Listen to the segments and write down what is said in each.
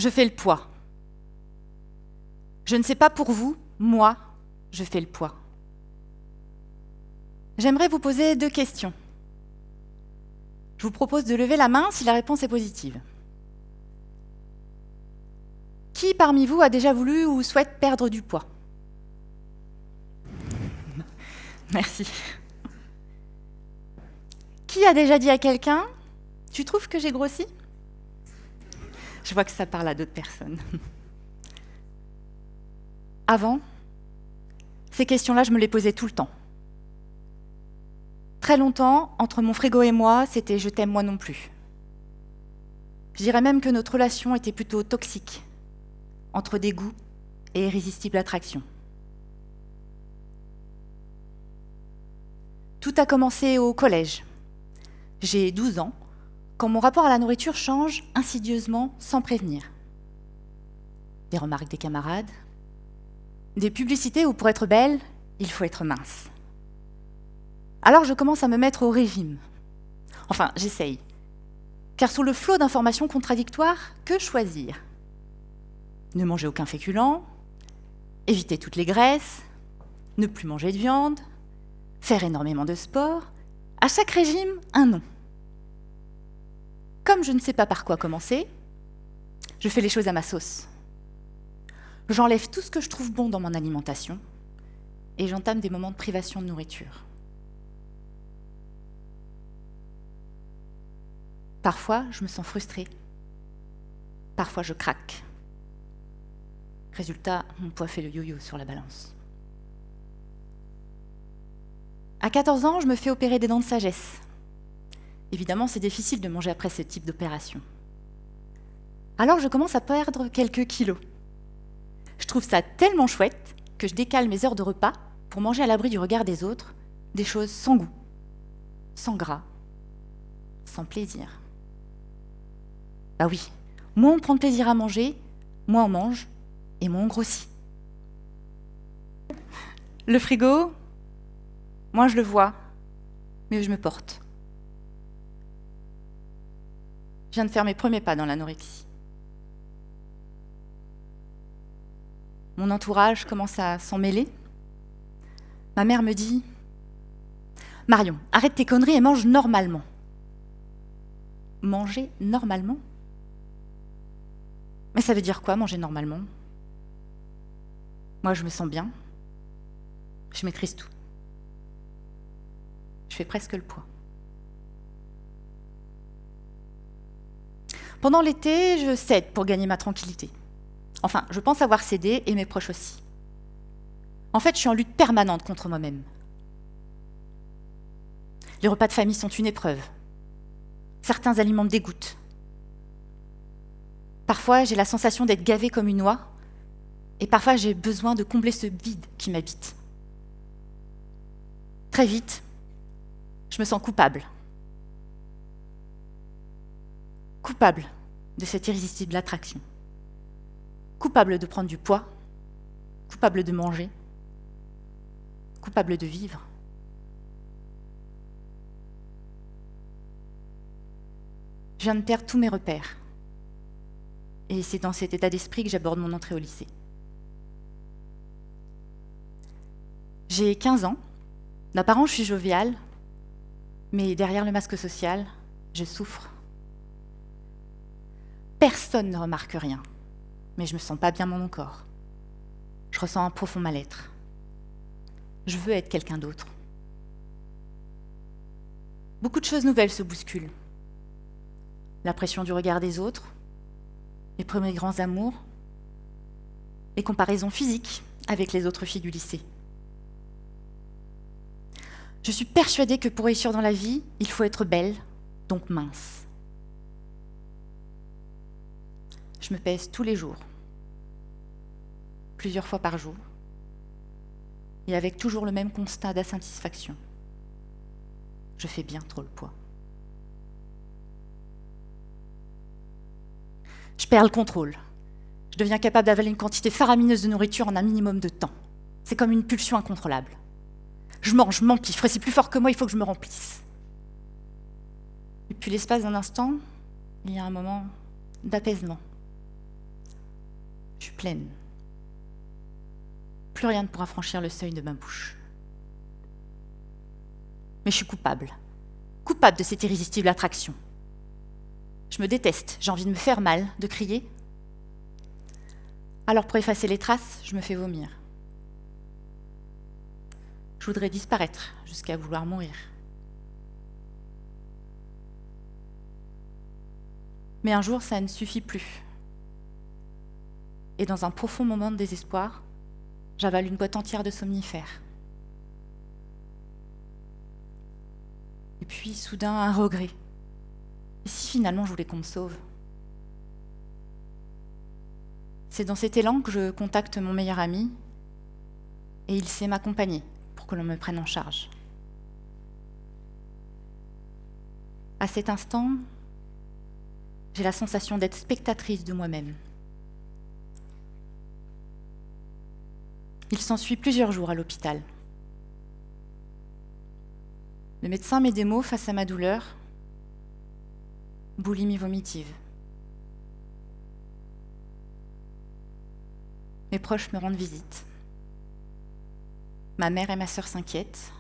je fais le poids. Je ne sais pas pour vous, moi, je fais le poids. J'aimerais vous poser 2 questions. Je vous propose de lever la main si la réponse est positive. Qui parmi vous a déjà voulu ou souhaite perdre du poids? Merci. Qui a déjà dit à quelqu'un « Tu trouves que j'ai grossi ?» Je vois que ça parle à d'autres personnes. Avant, ces questions-là, je me les posais tout le temps. Très longtemps, entre mon frigo et moi, c'était « je t'aime moi non plus ». Je dirais même que notre relation était plutôt toxique, entre dégoût et irrésistible attraction. Tout a commencé au collège. J'ai 12 ans, quand mon rapport à la nourriture change insidieusement sans prévenir. Des remarques des camarades, des publicités où pour être belle, il faut être mince. Alors je commence à me mettre au régime. Enfin, j'essaye. Car sous le flot d'informations contradictoires, que choisir? Ne manger aucun féculent, éviter toutes les graisses, ne plus manger de viande, faire énormément de sport. À chaque régime, un nom. Comme je ne sais pas par quoi commencer, je fais les choses à ma sauce. J'enlève tout ce que je trouve bon dans mon alimentation et j'entame des moments de privation de nourriture. Parfois, je me sens frustrée. Parfois, je craque. Résultat, mon poids fait le yo-yo sur la balance. À 14 ans, je me fais opérer des dents de sagesse. Évidemment, c'est difficile de manger après ce type d'opération. Alors, je commence à perdre quelques kilos. Je trouve ça tellement chouette que je décale mes heures de repas pour manger à l'abri du regard des autres des choses sans goût, sans gras, sans plaisir. Bah oui, moins on prend de plaisir à manger, moins on mange et moins on grossit. Le frigo, moi je le vois, mais je me porte. Je viens de faire mes premiers pas dans l'anorexie. Mon entourage commence à s'en mêler. Ma mère me dit « Marion, arrête tes conneries et mange normalement. » Manger normalement? Mais ça veut dire quoi, manger normalement? Moi, je me sens bien. Je maîtrise tout. Je fais presque le poids. Pendant l'été, je cède pour gagner ma tranquillité. Enfin, je pense avoir cédé et mes proches aussi. En fait, je suis en lutte permanente contre moi-même. Les repas de famille sont une épreuve. Certains aliments me dégoûtent. Parfois, j'ai la sensation d'être gavée comme une oie, et parfois, j'ai besoin de combler ce vide qui m'habite. Très vite, je me sens coupable. Coupable de cette irrésistible attraction. Coupable de prendre du poids, coupable de manger, coupable de vivre. Je viens de perdre tous mes repères. Et c'est dans cet état d'esprit que j'aborde mon entrée au lycée. J'ai 15 ans. D'apparence, je suis joviale, mais derrière le masque social, je souffre. Personne ne remarque rien, mais je me sens pas bien dans mon corps. Je ressens un profond mal-être. Je veux être quelqu'un d'autre. Beaucoup de choses nouvelles se bousculent. La pression du regard des autres, les premiers grands amours, les comparaisons physiques avec les autres filles du lycée. Je suis persuadée que pour réussir dans la vie, il faut être belle, donc mince. Je me pèse tous les jours, plusieurs fois par jour, et avec toujours le même constat d'insatisfaction. Je fais bien trop le poids. Je perds le contrôle. Je deviens capable d'avaler une quantité faramineuse de nourriture en un minimum de temps. C'est comme une pulsion incontrôlable. Je mange, je m'empiffre, c'est plus fort que moi, il faut que je me remplisse. Et puis l'espace d'un instant, il y a un moment d'apaisement. Je suis pleine. Plus rien ne pourra franchir le seuil de ma bouche. Mais je suis coupable. Coupable de cette irrésistible attraction. Je me déteste, j'ai envie de me faire mal, de crier. Alors pour effacer les traces, je me fais vomir. Je voudrais disparaître jusqu'à vouloir mourir. Mais un jour, ça ne suffit plus. Et dans un profond moment de désespoir, j'avale une boîte entière de somnifères. Et puis, soudain, un regret. Et si finalement je voulais qu'on me sauve? C'est dans cet élan que je contacte mon meilleur ami et il sait m'accompagner pour que l'on me prenne en charge. À cet instant, j'ai la sensation d'être spectatrice de moi-même. Il s'ensuit plusieurs jours à l'hôpital. Le médecin met des mots face à ma douleur. Boulimie vomitive. Mes proches me rendent visite. Ma mère et ma sœur s'inquiètent.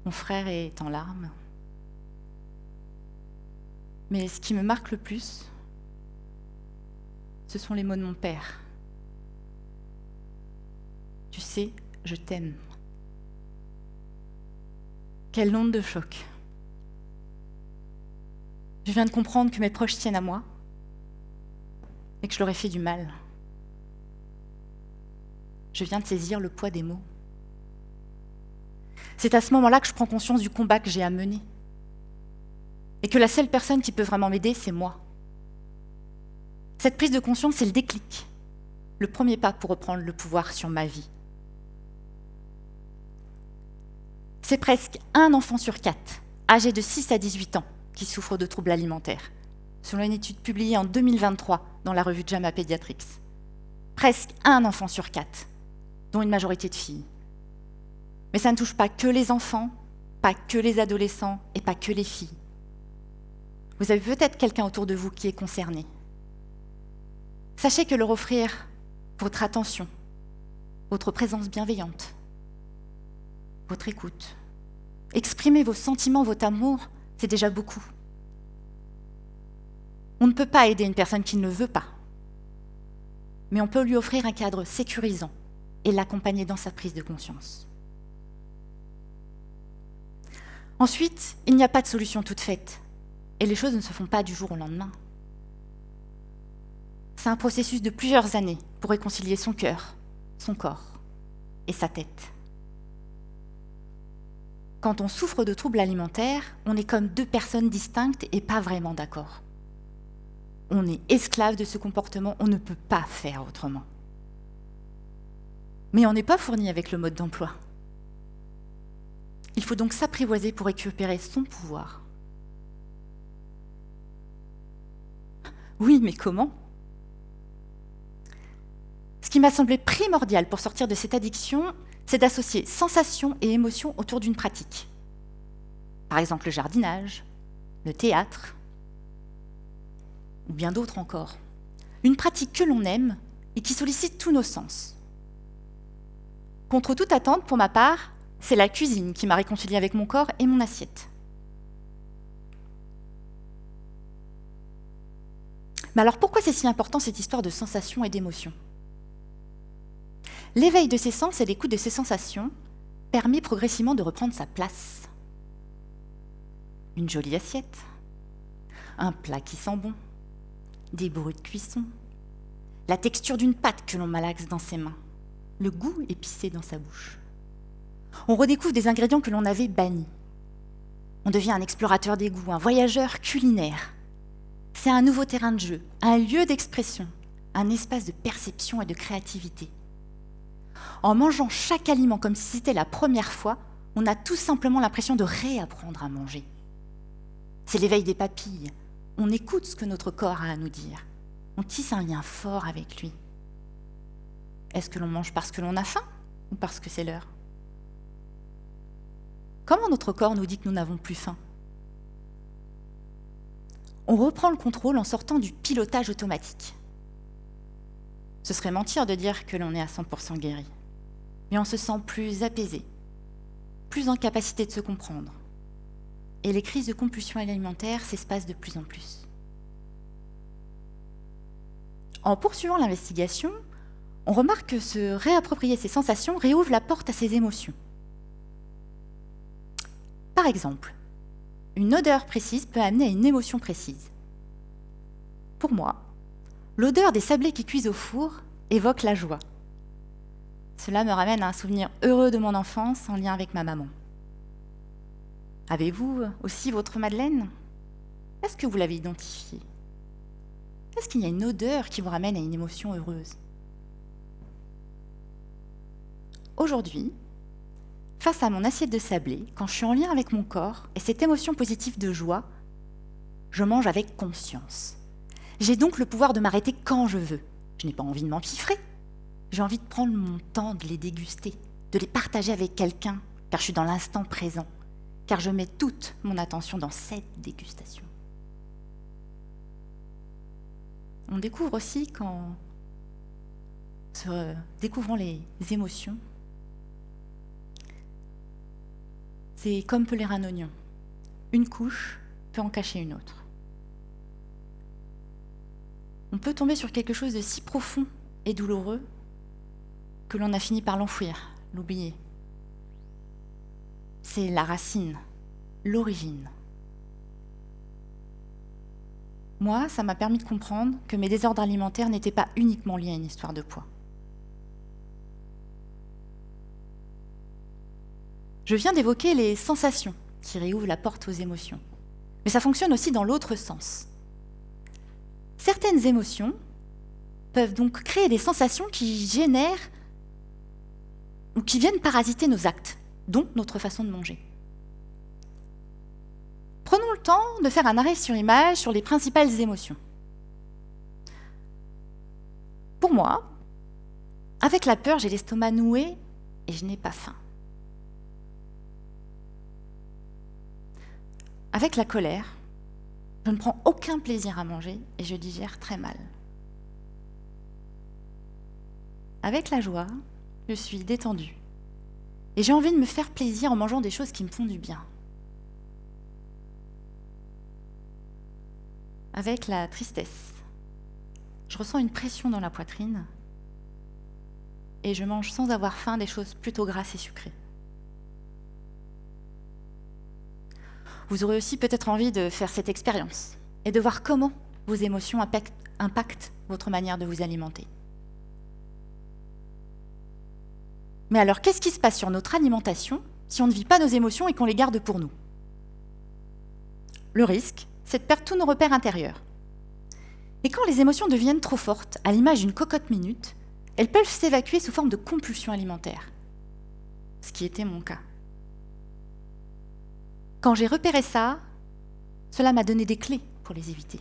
Mon frère est en larmes. Mais ce qui me marque le plus, ce sont les mots de mon père. Tu sais, je t'aime. Quelle onde de choc. Je viens de comprendre que mes proches tiennent à moi et que je leur ai fait du mal. Je viens de saisir le poids des mots. C'est à ce moment-là que je prends conscience du combat que j'ai à mener. Et que la seule personne qui peut vraiment m'aider, c'est moi. Cette prise de conscience, c'est le déclic. Le premier pas pour reprendre le pouvoir sur ma vie. C'est presque 1 enfant sur 4, âgé de 6 à 18 ans, qui souffre de troubles alimentaires, selon une étude publiée en 2023 dans la revue JAMA Pediatrics. Presque 1 enfant sur 4, dont une majorité de filles. Mais ça ne touche pas que les enfants, pas que les adolescents et pas que les filles. Vous avez peut-être quelqu'un autour de vous qui est concerné. Sachez que leur offrir votre attention, votre présence bienveillante, votre écoute, exprimer vos sentiments, votre amour, c'est déjà beaucoup. On ne peut pas aider une personne qui ne le veut pas, mais on peut lui offrir un cadre sécurisant et l'accompagner dans sa prise de conscience. Ensuite, il n'y a pas de solution toute faite, et les choses ne se font pas du jour au lendemain. C'est un processus de plusieurs années pour réconcilier son cœur, son corps et sa tête. Quand on souffre de troubles alimentaires, on est comme 2 personnes distinctes et pas vraiment d'accord. On est esclave de ce comportement, on ne peut pas faire autrement. Mais on n'est pas fourni avec le mode d'emploi. Il faut donc s'apprivoiser pour récupérer son pouvoir. Oui, mais comment ? Ce qui m'a semblé primordial pour sortir de cette addiction, c'est d'associer sensations et émotions autour d'une pratique. Par exemple le jardinage, le théâtre, ou bien d'autres encore. Une pratique que l'on aime et qui sollicite tous nos sens. Contre toute attente, pour ma part, c'est la cuisine qui m'a réconciliée avec mon corps et mon assiette. Mais alors pourquoi c'est si important cette histoire de sensations et d'émotions ? L'éveil de ses sens et l'écoute de ses sensations permet progressivement de reprendre sa place. Une jolie assiette, un plat qui sent bon, des bruits de cuisson, la texture d'une pâte que l'on malaxe dans ses mains, le goût épicé dans sa bouche. On redécouvre des ingrédients que l'on avait bannis. On devient un explorateur des goûts, un voyageur culinaire. C'est un nouveau terrain de jeu, un lieu d'expression, un espace de perception et de créativité. En mangeant chaque aliment comme si c'était la première fois, on a tout simplement l'impression de réapprendre à manger. C'est l'éveil des papilles. On écoute ce que notre corps a à nous dire. On tisse un lien fort avec lui. Est-ce que l'on mange parce que l'on a faim ou parce que c'est l'heure ? Comment notre corps nous dit que nous n'avons plus faim ? On reprend le contrôle en sortant du pilotage automatique. Ce serait mentir de dire que l'on est à 100% guéri. Mais on se sent plus apaisé, plus en capacité de se comprendre. Et les crises de compulsion alimentaire s'espacent de plus en plus. En poursuivant l'investigation, on remarque que se réapproprier ses sensations réouvre la porte à ses émotions. Par exemple, une odeur précise peut amener à une émotion précise. Pour moi, l'odeur des sablés qui cuisent au four évoque la joie. Cela me ramène à un souvenir heureux de mon enfance en lien avec ma maman. Avez-vous aussi votre Madeleine ? Est-ce que vous l'avez identifiée ? Est-ce qu'il y a une odeur qui vous ramène à une émotion heureuse ? Aujourd'hui, face à mon assiette de sablé, quand je suis en lien avec mon corps et cette émotion positive de joie, je mange avec conscience. J'ai donc le pouvoir de m'arrêter quand je veux. Je n'ai pas envie de m'empiffrer. J'ai envie de prendre mon temps de les déguster, de les partager avec quelqu'un, car je suis dans l'instant présent, car je mets toute mon attention dans cette dégustation. On découvre aussi qu'en découvrant les émotions, c'est comme peler un oignon. Une couche peut en cacher une autre. On peut tomber sur quelque chose de si profond et douloureux que l'on a fini par l'enfouir, l'oublier. C'est la racine, l'origine. Moi, ça m'a permis de comprendre que mes désordres alimentaires n'étaient pas uniquement liés à une histoire de poids. Je viens d'évoquer les sensations qui réouvrent la porte aux émotions. Mais ça fonctionne aussi dans l'autre sens. Certaines émotions peuvent donc créer des sensations qui génèrent ou qui viennent parasiter nos actes, dont notre façon de manger. Prenons le temps de faire un arrêt sur image sur les principales émotions. Pour moi, avec la peur, j'ai l'estomac noué et je n'ai pas faim. Avec la colère, je ne prends aucun plaisir à manger et je digère très mal. Avec la joie, je suis détendue et j'ai envie de me faire plaisir en mangeant des choses qui me font du bien. Avec la tristesse, je ressens une pression dans la poitrine et je mange sans avoir faim des choses plutôt grasses et sucrées. Vous aurez aussi peut-être envie de faire cette expérience et de voir comment vos émotions impactent votre manière de vous alimenter. Mais alors, qu'est-ce qui se passe sur notre alimentation si on ne vit pas nos émotions et qu'on les garde pour nous ? Le risque, c'est de perdre tous nos repères intérieurs. Et quand les émotions deviennent trop fortes, à l'image d'une cocotte minute, elles peuvent s'évacuer sous forme de compulsion alimentaire. Ce qui était mon cas. Quand j'ai repéré ça, cela m'a donné des clés pour les éviter.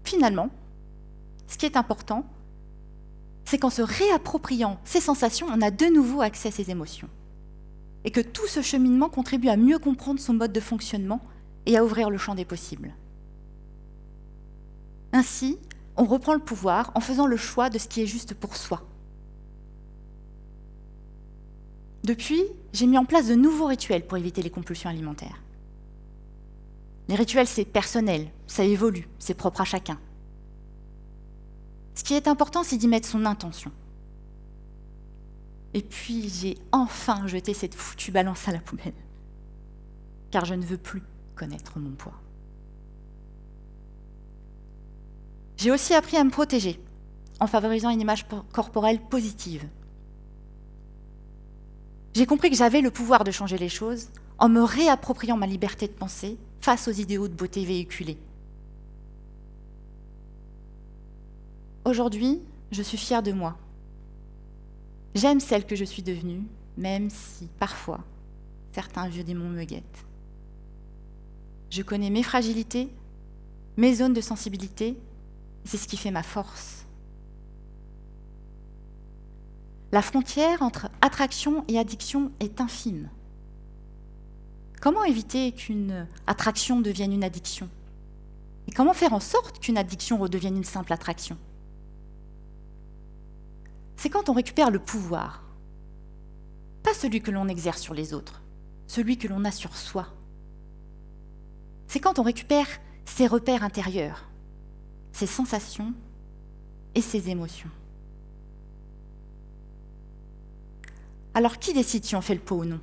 Finalement, ce qui est important, c'est qu'en se réappropriant ces sensations, on a de nouveau accès à ces émotions. Et que tout ce cheminement contribue à mieux comprendre son mode de fonctionnement et à ouvrir le champ des possibles. Ainsi, on reprend le pouvoir en faisant le choix de ce qui est juste pour soi. Depuis, j'ai mis en place de nouveaux rituels pour éviter les compulsions alimentaires. Les rituels, c'est personnel, ça évolue, c'est propre à chacun. Ce qui est important, c'est d'y mettre son intention. Et puis, j'ai enfin jeté cette foutue balance à la poubelle. Car je ne veux plus connaître mon poids. J'ai aussi appris à me protéger, en favorisant une image corporelle positive. J'ai compris que j'avais le pouvoir de changer les choses en me réappropriant ma liberté de penser face aux idéaux de beauté véhiculés. Aujourd'hui, je suis fière de moi. J'aime celle que je suis devenue, même si, parfois, certains vieux démons me guettent. Je connais mes fragilités, mes zones de sensibilité, et c'est ce qui fait ma force. La frontière entre attraction et addiction est infime. Comment éviter qu'une attraction devienne une addiction ? Et comment faire en sorte qu'une addiction redevienne une simple attraction? C'est quand on récupère le pouvoir, pas celui que l'on exerce sur les autres, celui que l'on a sur soi. C'est quand on récupère ses repères intérieurs, ses sensations et ses émotions. Alors qui décide si on fait le pot ou non?